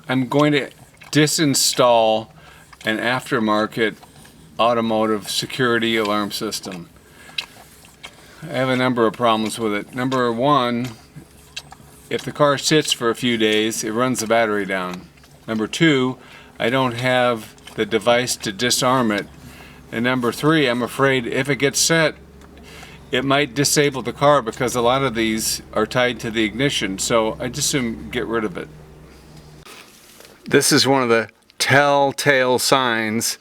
I'm going to disinstall an aftermarket automotive security alarm system. I have a number of problems with it. Number one, if the car sits for a few days, it runs the battery down. Number two, I don't have the device to disarm it. And number three, I'm afraid if it gets set, it might disable the car because a lot of these are tied to the ignition. So I just assume get rid of it. This is one of the telltale signs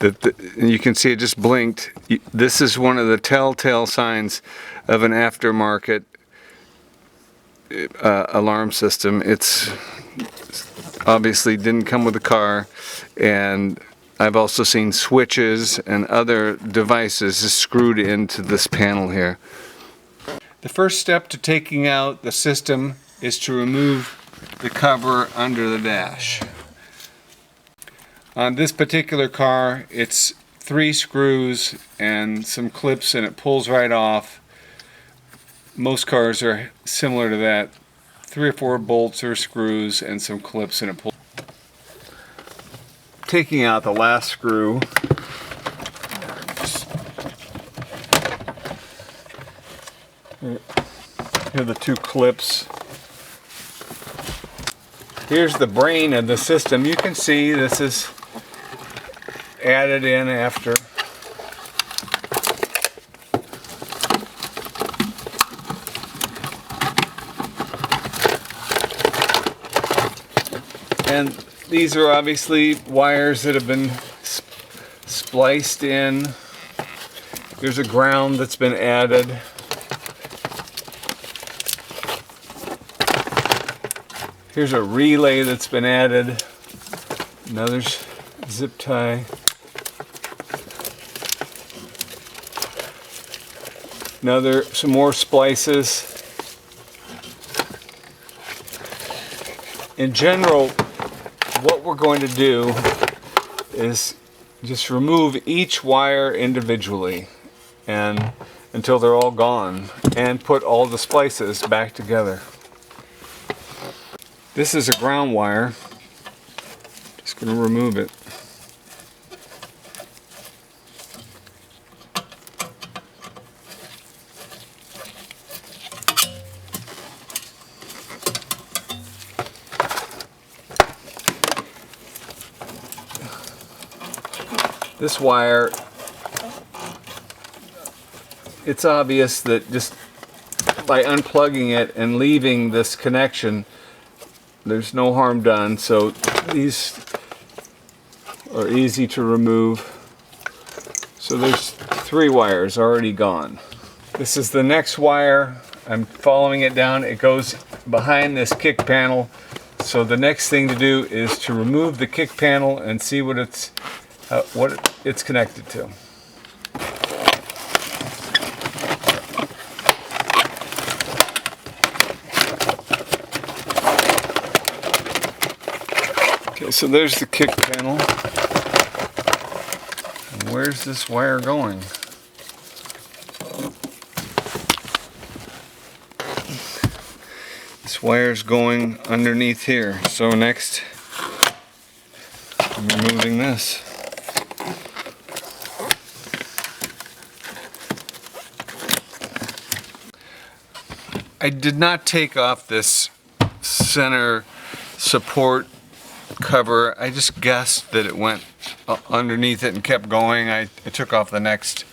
that you can see it just blinked. This is one of the telltale signs of an aftermarket alarm system. It's obviously didn't come with the car, and I've also seen switches and other devices screwed into this panel here. The first step to taking out the system is to remove the cover under the dash. On this particular car, it's 3 screws and some clips, and it pulls right off. Most cars are similar to that. 3 or 4 bolts or screws and some clips, and it pulls. Taking out the last screw. Here are the 2 clips. Here's the brain of the system. You can see this is added in after. And these are obviously wires that have been spliced in. There's a ground that's been added. Here's a relay that's been added. Another zip tie. Some more splices. In general, what we're going to do is just remove each wire individually and until they're all gone, and put all the splices back together. This is a ground wire. Just going to remove it. This wire, it's obvious that just by unplugging it and leaving this connection, there's no harm done. So these are easy to remove. So there's 3 wires already gone. This is the next wire. I'm following it down. It goes behind this kick panel. So the next thing to do is to remove the kick panel and see what it's connected to. Okay, so there's the kick panel. And where's this wire going? This wire's going underneath here. So next, I'm removing this. I did not take off this center support cover. I just guessed that it went underneath it and kept going. I took off the next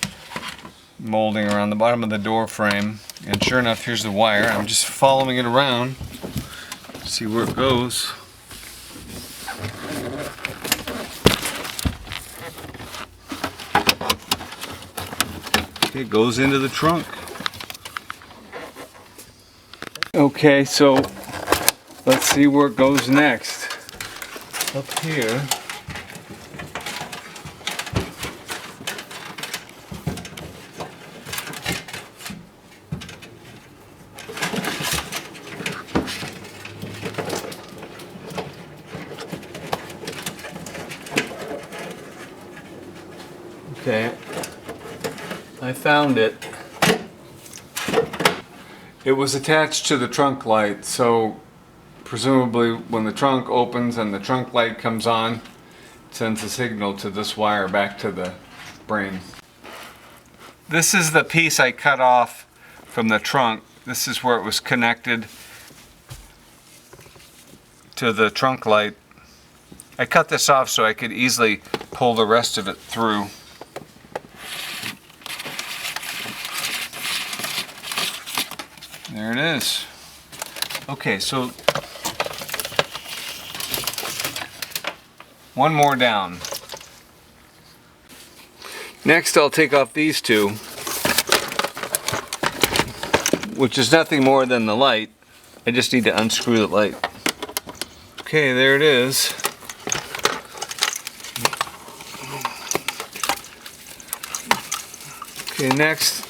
molding around the bottom of the door frame, and sure enough, here's the wire. I'm just following it around, see where it goes. Okay, it goes into the trunk. Okay, so let's see where it goes next. Up here. Okay, I found it. It was attached to the trunk light, so presumably when the trunk opens and the trunk light comes on, it sends a signal to this wire back to the brain. This is the piece I cut off from the trunk. This is where it was connected to the trunk light. I cut this off so I could easily pull the rest of it through. There it is. Okay, so one more down. Next I'll take off these two, which is nothing more than the light. I just need to unscrew the light. Okay, there it is. Okay, next,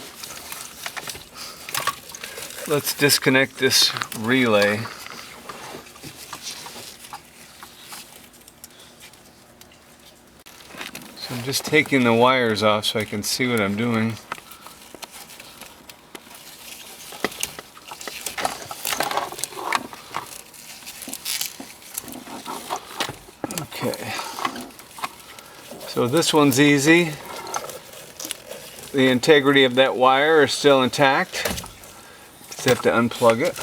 let's disconnect this relay. So I'm just taking the wires off so I can see what I'm doing. Okay, so this one's easy. The integrity of that wire is still intact. Just have to unplug it.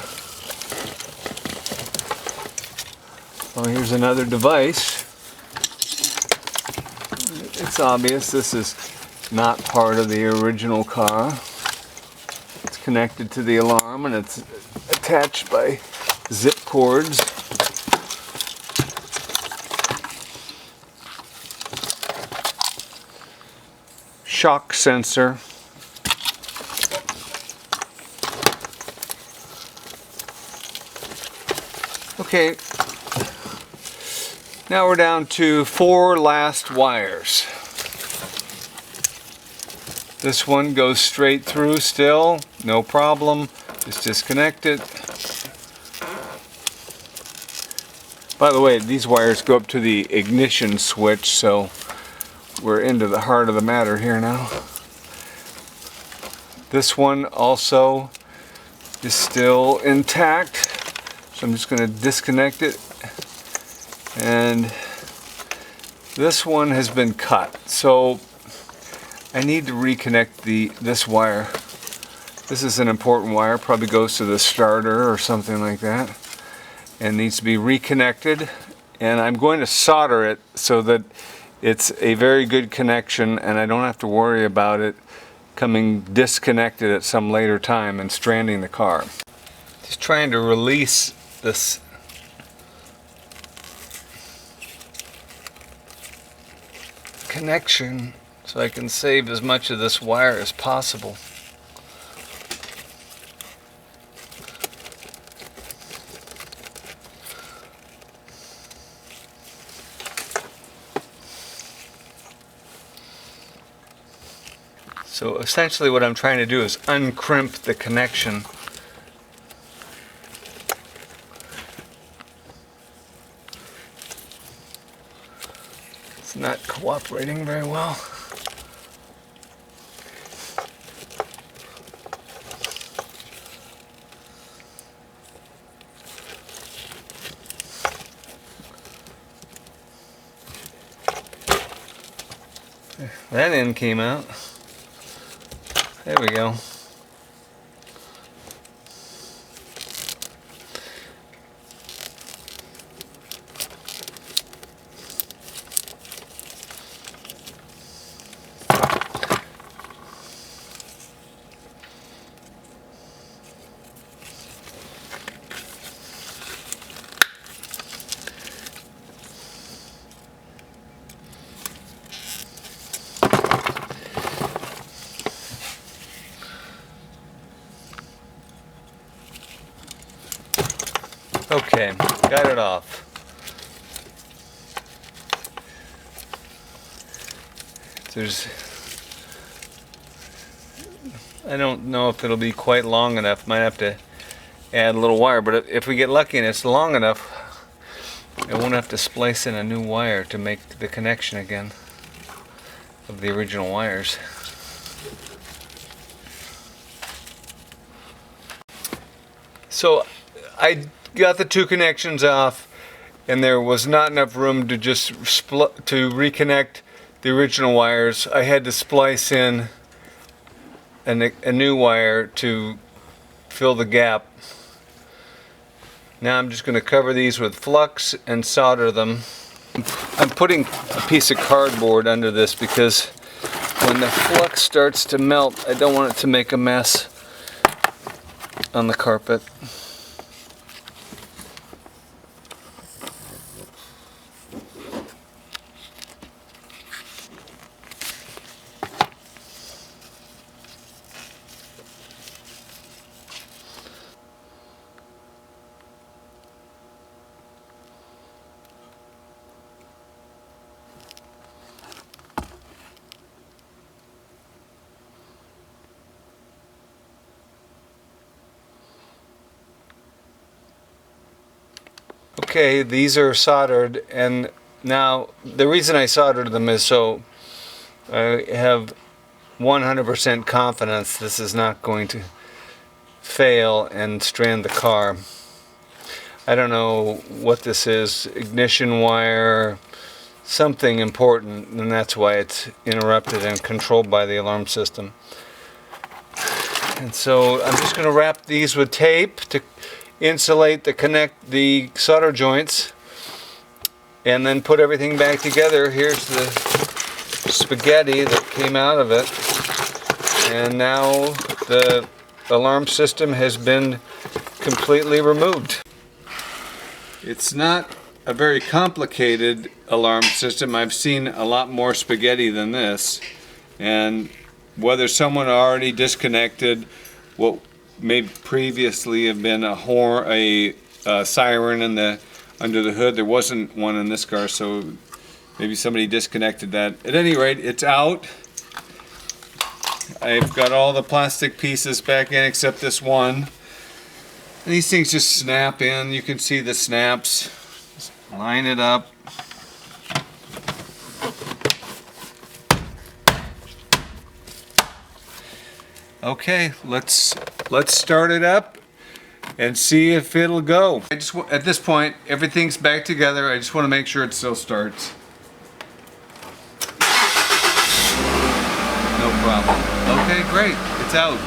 Oh, here's another device. It's obvious this is not part of the original car. It's connected to the alarm and it's attached by zip cords. Shock sensor. Okay, now we're down to 4 last wires. This one goes straight through still, no problem. Just disconnect it. By the way, these wires go up to the ignition switch, so we're into the heart of the matter here now. This one also is still intact, so I'm just going to disconnect it. And this one has been cut, so I need to reconnect this wire. This is an important wire, probably goes to the starter or something like that, and needs to be reconnected. And I'm going to solder it so that it's a very good connection and I don't have to worry about it coming disconnected at some later time and stranding the car. Just trying to release this connection so I can save as much of this wire as possible. So essentially what I'm trying to do is uncrimp the connection. It's not cooperating very well. That end came out. There we go. Okay, got it off. I don't know if it'll be quite long enough. Might have to add a little wire, but if we get lucky and it's long enough, I won't have to splice in a new wire to make the connection again of the original wires. So I got the two connections off, and there was not enough room to just to reconnect the original wires. I had to splice in a new wire to fill the gap. Now I'm just going to cover these with flux and solder them. I'm putting a piece of cardboard under this because when the flux starts to melt, I don't want it to make a mess on the carpet. Okay, these are soldered, and now the reason I soldered them is so I have 100% confidence this is not going to fail and strand the car. I don't know what this is, ignition wire, something important, and that's why it's interrupted and controlled by the alarm system. And so I'm just going to wrap these with tape to insulate the solder joints, and then put everything back together. Here's the spaghetti that came out of it, and now the alarm system has been completely removed. It's not a very complicated alarm system. I've seen a lot more spaghetti than this, and whether someone already disconnected what may previously have been a horn, a siren under the hood. There wasn't one in this car, so maybe somebody disconnected that. At any rate, it's out. I've got all the plastic pieces back in except this one. And these things just snap in. You can see the snaps. Just line it up. Okay, let's start it up and see if it'll go. At this point, everything's back together. I just want to make sure it still starts. No problem. Okay, great. It's out.